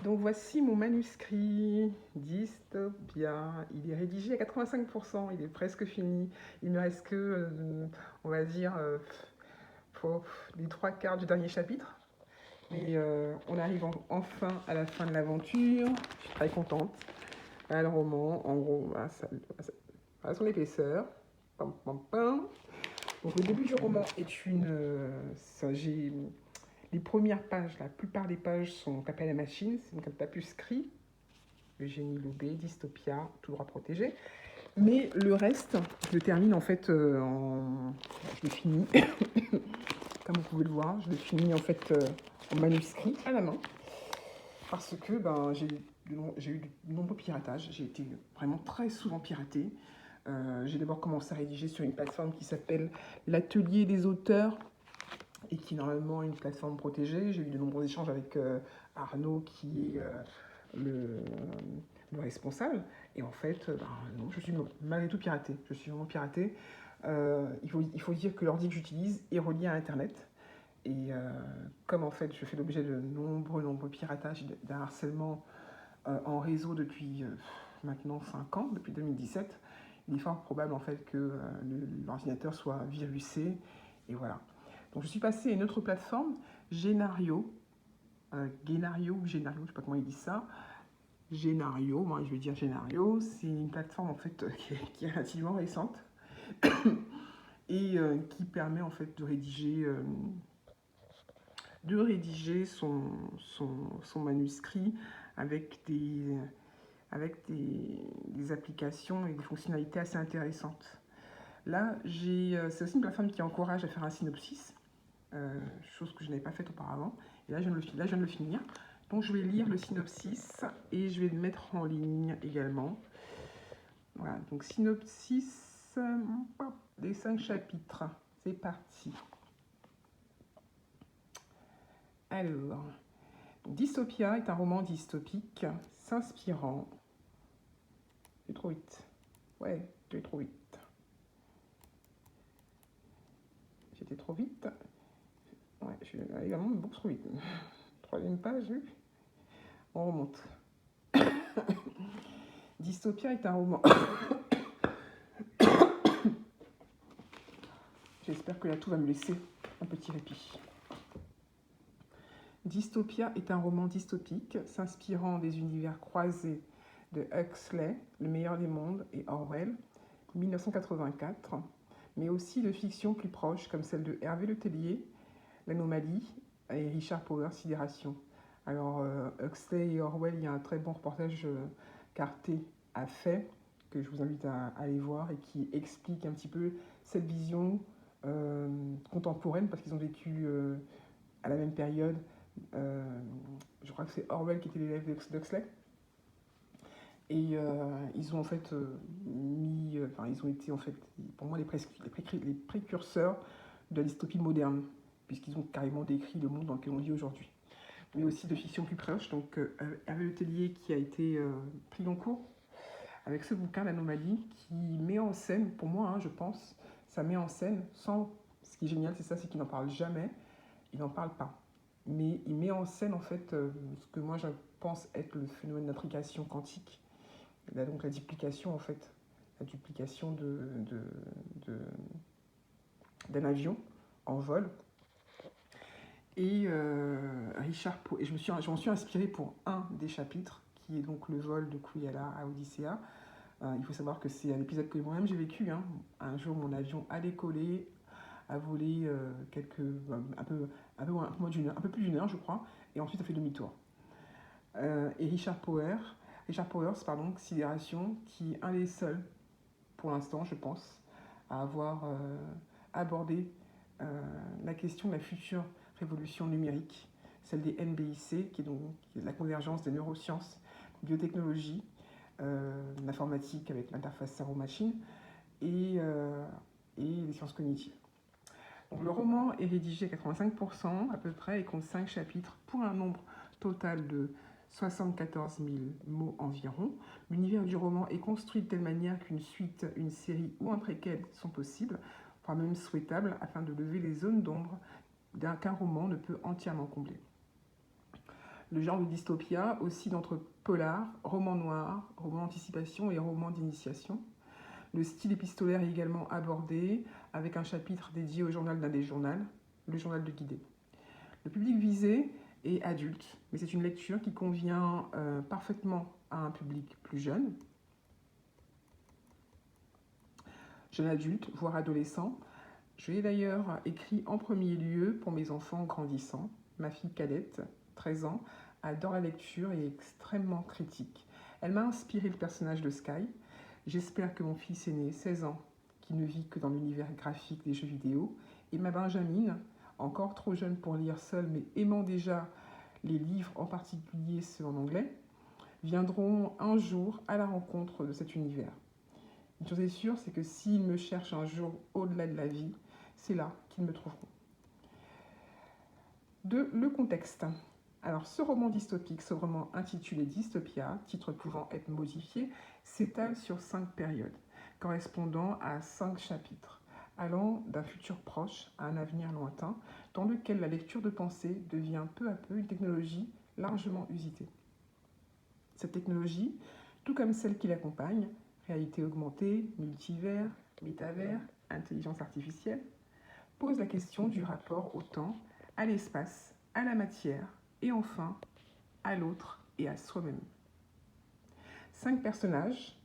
Donc voici mon manuscrit Dystopia. Il est rédigé à 85%, il est presque fini. Il ne reste que, on va dire, les trois quarts du dernier chapitre. Et on arrive enfin à la fin de l'aventure. Je suis très contente. Voilà le roman, en gros, à son épaisseur. Pam, pam, pam. Donc le début du roman est une... j'ai les premières pages, la plupart des pages sont tapées à la machine, c'est donc un tapuscrit, Eugénie Loubet, Dystopia, tout droit protégé. Mais le reste, je le termine en fait je le finis, comme vous pouvez le voir, je le finis en fait en manuscrit à la main, parce que j'ai eu de nombreux piratages, j'ai été vraiment très souvent piraté. J'ai d'abord commencé à rédiger sur une plateforme qui s'appelle l'Atelier des auteurs, et qui est normalement une plateforme protégée. J'ai eu de nombreux échanges avec Arnaud, qui est le responsable. Et en fait, non, je suis malgré tout piraté. Je suis vraiment piraté. Il faut dire que l'ordi que j'utilise est relié à Internet. Et comme en fait, je fais l'objet de nombreux piratages, d'un harcèlement en réseau depuis maintenant 5 ans, depuis 2017, il est fort probable en fait que l'ordinateur soit virusé. Et voilà. Donc je suis passée à une autre plateforme, Genario, Genario ou Genario, je ne sais pas comment ils disent ça. Genario, moi je vais dire Genario, c'est une plateforme en fait qui est relativement récente et qui permet en fait de rédiger son manuscrit avec des applications et des fonctionnalités assez intéressantes. Là, c'est aussi une plateforme qui encourage à faire un synopsis, chose que je n'avais pas faite auparavant. Et là, je viens de le finir. Donc, je vais lire le synopsis et je vais le mettre en ligne également. Voilà, donc synopsis des 5 chapitres. C'est parti. Alors, Dystopia est un roman dystopique s'inspirant... J'ai trop vite. Ouais, j'ai trop vite. J'étais trop vite. Ouais, je suis également beaucoup trop vite. Troisième page, on remonte. Dystopia est un roman. J'espère que là tout va me laisser un petit répit. Dystopia est un roman dystopique s'inspirant des univers croisés de Huxley, Le meilleur des mondes, et Orwell, 1984, mais aussi de fictions plus proches comme celle de Hervé Le Tellier, L'Anomalie, et Richard Powers, Sidération. Alors, Huxley et Orwell, il y a un très bon reportage qu'Arte a fait, que je vous invite à aller voir, et qui explique un petit peu cette vision contemporaine, parce qu'ils ont vécu à la même période. Je crois que c'est Orwell qui était l'élève d'Huxley. Et ils ont en fait ils ont été en fait, pour moi, les précurseurs de la dystopie moderne, puisqu'ils ont carrément décrit le monde dans lequel on vit aujourd'hui. Mais aussi de fiction plus proche, donc Hervé Le Tellier qui a été pris en cours avec ce bouquin, L'Anomalie, qui met en scène, pour moi, je pense, ça met en scène sans... Ce qui est génial, c'est ça, c'est qu'il n'en parle jamais, il n'en parle pas. Mais il met en scène, en fait, ce que moi, je pense être le phénomène d'intrication quantique. Là, donc la duplication, en fait, la duplication d'un avion en vol. Et et j'en suis inspiré pour un des chapitres, qui est donc le vol de Kruyala à Odyssea. Il faut savoir que c'est un épisode que moi-même j'ai vécu. Un jour, mon avion a décollé, a volé un peu plus d'une heure, je crois, et ensuite a fait demi-tour. Et Richard Powers, Sidération, qui est un des seuls, pour l'instant, je pense, à avoir abordé la question de la future révolution numérique, celle des NBIC, qui est donc la convergence des neurosciences, biotechnologie, l'informatique avec l'interface cerveau-machine et les sciences cognitives. Donc, le roman est rédigé à 85% à peu près et compte 5 chapitres pour un nombre total de 74 000 mots environ. L'univers du roman est construit de telle manière qu'une suite, une série ou un préquel sont possibles, voire même souhaitables, afin de lever les zones d'ombre qu'un roman ne peut entièrement combler. Le genre de dystopia oscille entre polar, roman noir, roman d'anticipation et roman d'initiation. Le style épistolaire est également abordé avec un chapitre dédié au journal d'un des journaux, le journal de Guidé. Le public visé est adulte, mais c'est une lecture qui convient parfaitement à un public plus jeune adulte, voire adolescent. Je l'ai d'ailleurs écrit en premier lieu pour mes enfants grandissants. Ma fille cadette, 13 ans, adore la lecture et est extrêmement critique. Elle m'a inspiré le personnage de Sky. J'espère que mon fils aîné, 16 ans, qui ne vit que dans l'univers graphique des jeux vidéo, et ma Benjamine, encore trop jeune pour lire seule, mais aimant déjà les livres, en particulier ceux en anglais, viendront un jour à la rencontre de cet univers. Une chose est sûre, c'est que s'ils me cherchent un jour au-delà de la vie, c'est là qu'ils me trouveront. Le contexte. Alors, ce roman dystopique, ce roman intitulé Dystopia, titre pouvant être modifié, s'étale sur 5 périodes, correspondant à 5 chapitres, allant d'un futur proche à un avenir lointain, dans lequel la lecture de pensée devient peu à peu une technologie largement usitée. Cette technologie, tout comme celle qui l'accompagne, réalité augmentée, multivers, métavers, intelligence artificielle, pose la question du rapport au temps, à l'espace, à la matière et enfin à l'autre et à soi-même. 5 personnages,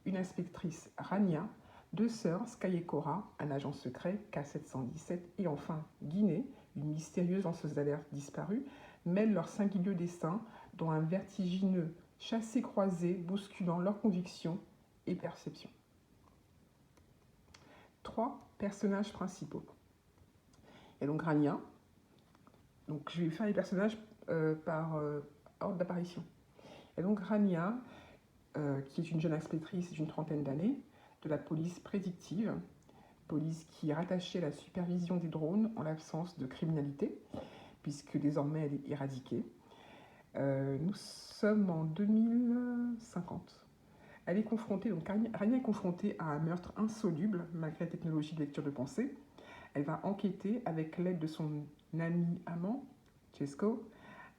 une inspectrice Rania, 2 sœurs Sky et Cora, un agent secret K717 et enfin Guinée, une mystérieuse lanceuse d'alerte disparue, mêlent leurs singuliers destins dans un vertigineux chassé-croisé bousculant leurs convictions et perceptions. 3 personnages principaux. Il y a donc Rania. Donc je vais faire les personnages par ordre d'apparition. Il y a donc Rania, qui est une jeune inspectrice d'une trentaine d'années, de la police prédictive, police qui est rattachée à la supervision des drones en l'absence de criminalité, puisque désormais elle est éradiquée. Nous sommes en 2050. Elle est confrontée, donc Rania est confrontée à un meurtre insoluble malgré la technologie de lecture de pensée. Elle va enquêter avec l'aide de son ami amant, Chesco,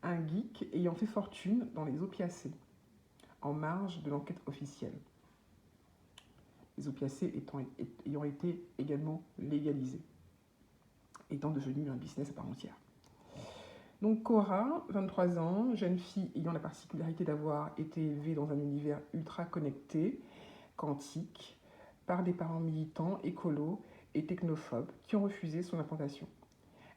un geek ayant fait fortune dans les opiacés, en marge de l'enquête officielle. Les opiacés ayant été également légalisés, étant devenus un business à part entière. Donc Cora, 23 ans, jeune fille ayant la particularité d'avoir été élevée dans un univers ultra connecté, quantique, par des parents militants, écolos et technophobes qui ont refusé son implantation.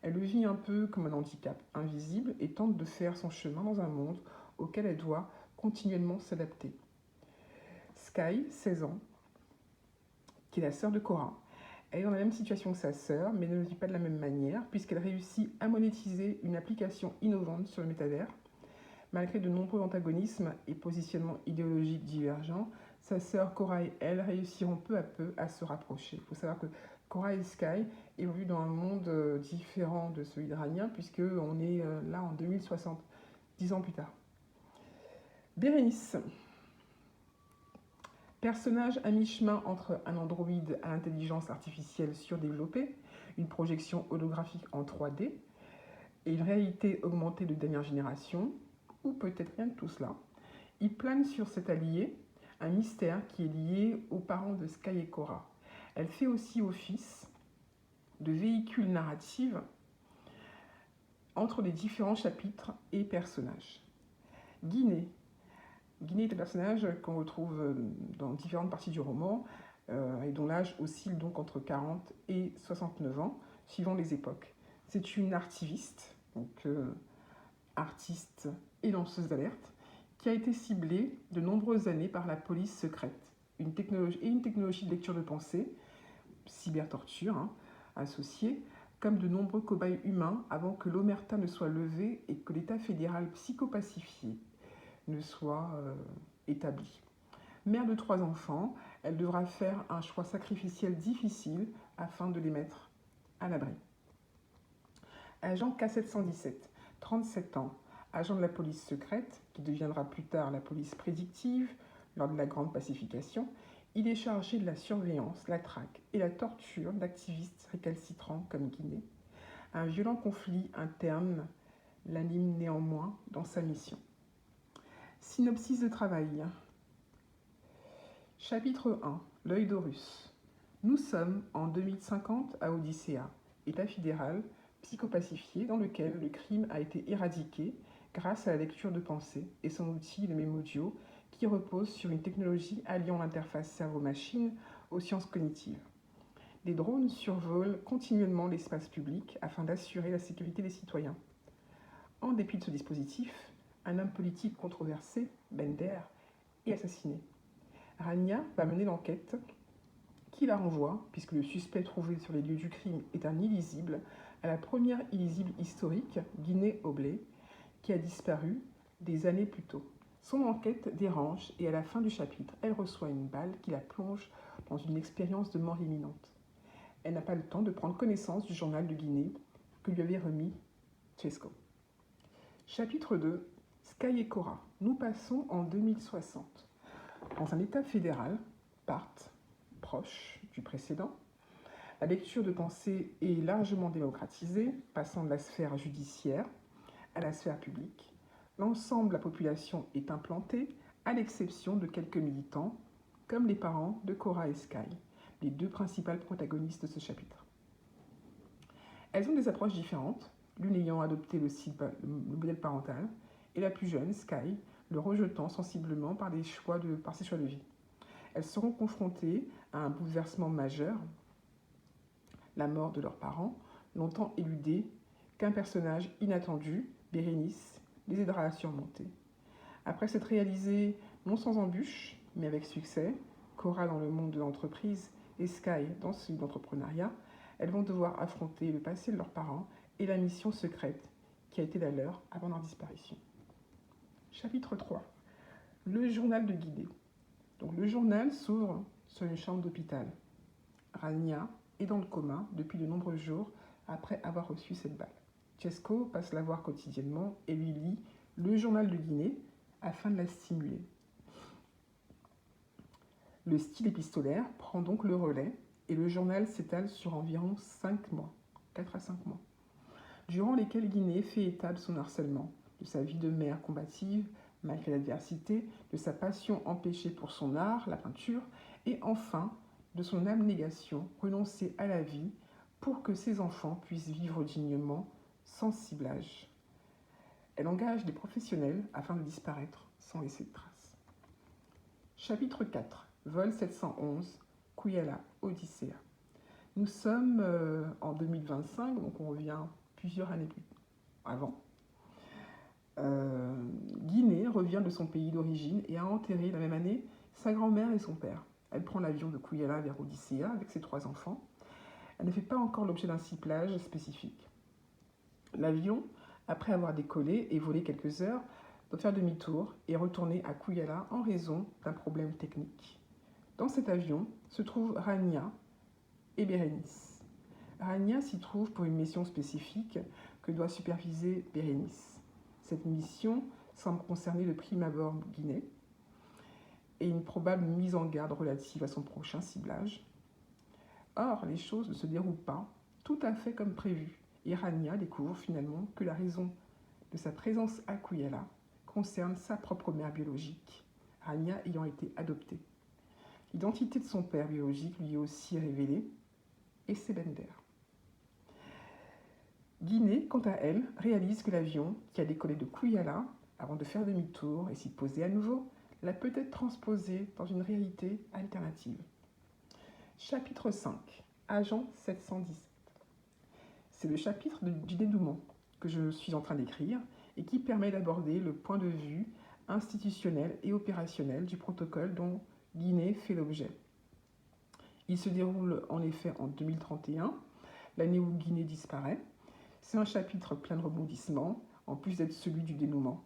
Elle le vit un peu comme un handicap invisible et tente de faire son chemin dans un monde auquel elle doit continuellement s'adapter. Sky, 16 ans, qui est la sœur de Cora, elle est dans la même situation que sa sœur, mais ne le vit pas de la même manière, puisqu'elle réussit à monétiser une application innovante sur le métavers. Malgré de nombreux antagonismes et positionnements idéologiques divergents, sa sœur Cora et elle réussiront peu à peu à se rapprocher. Il faut savoir que Cora et Sky évoluent dans un monde différent de celui de Rania, puisqu'on est là en 2060, 10 ans plus tard. Bérénice. Personnage à mi-chemin entre un androïde à l'intelligence artificielle surdéveloppée, une projection holographique en 3D et une réalité augmentée de dernière génération, ou peut-être rien de tout cela. Il plane sur cet allié un mystère qui est lié aux parents de Sky et Cora. Elle fait aussi office de véhicule narratif entre les différents chapitres et personnages. Guinée. Guinée est un personnage qu'on retrouve dans différentes parties du roman et dont l'âge oscille donc entre 40 et 69 ans, suivant les époques. C'est une artiviste, donc artiste et lanceuse d'alerte, qui a été ciblée de nombreuses années par la police secrète. Une technologie de lecture de pensée, cybertorture, associée, comme de nombreux cobayes humains avant que l'omerta ne soit levée et que l'État fédéral psychopacifié ne soit établi. Mère de 3 enfants, elle devra faire un choix sacrificiel difficile afin de les mettre à l'abri. Agent K717, 37 ans, agent de la police secrète, qui deviendra plus tard la police prédictive lors de la Grande Pacification, il est chargé de la surveillance, la traque et la torture d'activistes récalcitrants comme Guinée. Un violent conflit interne l'anime néanmoins dans sa mission. Synopsis de travail. Chapitre 1. L'œil d'Horus. Nous sommes en 2050 à Odyssea, État fédéral psychopacifié dans lequel le crime a été éradiqué grâce à la lecture de pensée et son outil, le Memodio, qui repose sur une technologie alliant l'interface cerveau-machine aux sciences cognitives. Des drones survolent continuellement l'espace public afin d'assurer la sécurité des citoyens. En dépit de ce dispositif, un homme politique controversé, Bender, est assassiné. Rania va mener l'enquête qui la renvoie, puisque le suspect trouvé sur les lieux du crime est un illisible, à la première illisible historique, Guinée Oblé, qui a disparu des années plus tôt. Son enquête dérange et à la fin du chapitre, elle reçoit une balle qui la plonge dans une expérience de mort imminente. Elle n'a pas le temps de prendre connaissance du journal de Guinée que lui avait remis Chesco. Chapitre 2. Sky et Cora. Nous passons en 2060. Dans un État fédéral, Part, proche du précédent, la lecture de pensée est largement démocratisée, passant de la sphère judiciaire à la sphère publique. L'ensemble de la population est implantée, à l'exception de quelques militants, comme les parents de Cora et Sky, les deux principales protagonistes de ce chapitre. Elles ont des approches différentes, l'une ayant adopté le modèle parental, et la plus jeune, Sky, le rejetant sensiblement par ses choix de vie. Elles seront confrontées à un bouleversement majeur, la mort de leurs parents, longtemps éludée, qu'un personnage inattendu, Bérénice, les aidera à surmonter. Après s'être réalisée non sans embûches, mais avec succès, Cora dans le monde de l'entreprise et Sky dans celui de l'entrepreneuriat, elles vont devoir affronter le passé de leurs parents et la mission secrète qui a été la leur avant leur disparition. Chapitre 3. Le journal de Guinée. Donc, le journal s'ouvre sur une chambre d'hôpital. Rania est dans le coma depuis de nombreux jours après avoir reçu cette balle. Chesco passe la voir quotidiennement et lui lit le journal de Guinée afin de la stimuler. Le style épistolaire prend donc le relais et le journal s'étale sur environ 5 mois, 4 à 5 mois, durant lesquels Guinée fait état de son harcèlement, de sa vie de mère combative, malgré l'adversité, de sa passion empêchée pour son art, la peinture, et enfin de son abnégation, renoncée à la vie pour que ses enfants puissent vivre dignement, sans ciblage. Elle engage des professionnels afin de disparaître sans laisser de traces. Chapitre 4. Vol 711, Kuyala, Odyssea. Nous sommes en 2025, donc on revient plusieurs années plus avant. Guinée revient de son pays d'origine et a enterré la même année sa grand-mère et son père. Elle prend l'avion de Kuyala vers Odyssea avec ses 3 enfants. Elle ne fait pas encore l'objet d'un ciblage spécifique. L'avion, après avoir décollé et volé quelques heures, doit faire demi-tour et retourner à Kuyala en raison d'un problème technique. Dans cet avion se trouvent Rania et Bérénice. Rania s'y trouve pour une mission spécifique que doit superviser Bérénice. Cette mission semble concerner de prime abord Guinée et une probable mise en garde relative à son prochain ciblage. Or, les choses ne se déroulent pas tout à fait comme prévu et Rania découvre finalement que la raison de sa présence à Kuyala concerne sa propre mère biologique, Rania ayant été adoptée. L'identité de son père biologique lui est aussi révélée et c'est Bender. Guinée, quant à elle, réalise que l'avion qui a décollé de Kuyala, avant de faire demi-tour et s'y poser à nouveau, l'a peut-être transposé dans une réalité alternative. Chapitre 5. Agent 717. C'est le chapitre du dénouement que je suis en train d'écrire et qui permet d'aborder le point de vue institutionnel et opérationnel du protocole dont Guinée fait l'objet. Il se déroule en effet en 2031, l'année où Guinée disparaît. C'est un chapitre plein de rebondissements, en plus d'être celui du dénouement.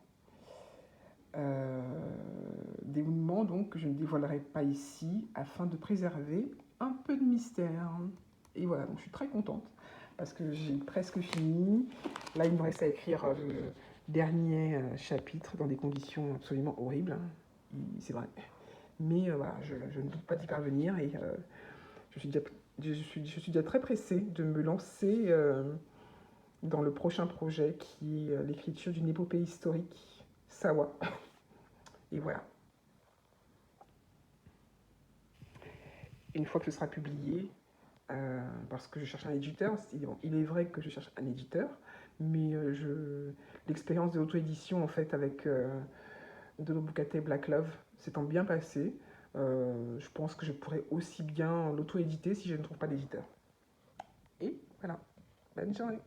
Dénouement donc que je ne dévoilerai pas ici afin de préserver un peu de mystère. Et voilà, donc je suis très contente parce que j'ai presque fini. Là, il me reste à écrire le dernier chapitre dans des conditions absolument horribles. C'est vrai. Mais voilà, je ne doute pas d'y parvenir et je suis déjà très pressée de me lancer dans le prochain projet qui est l'écriture d'une épopée historique, Sawa. Et voilà. Une fois que ce sera publié, parce que je cherche un éditeur, il est vrai que je cherche un éditeur, mais l'expérience de l'auto-édition en fait avec de l'Obukate Black Love s'étant bien passé, je pense que je pourrais aussi bien l'auto-éditer si je ne trouve pas d'éditeur. Et voilà, bonne journée.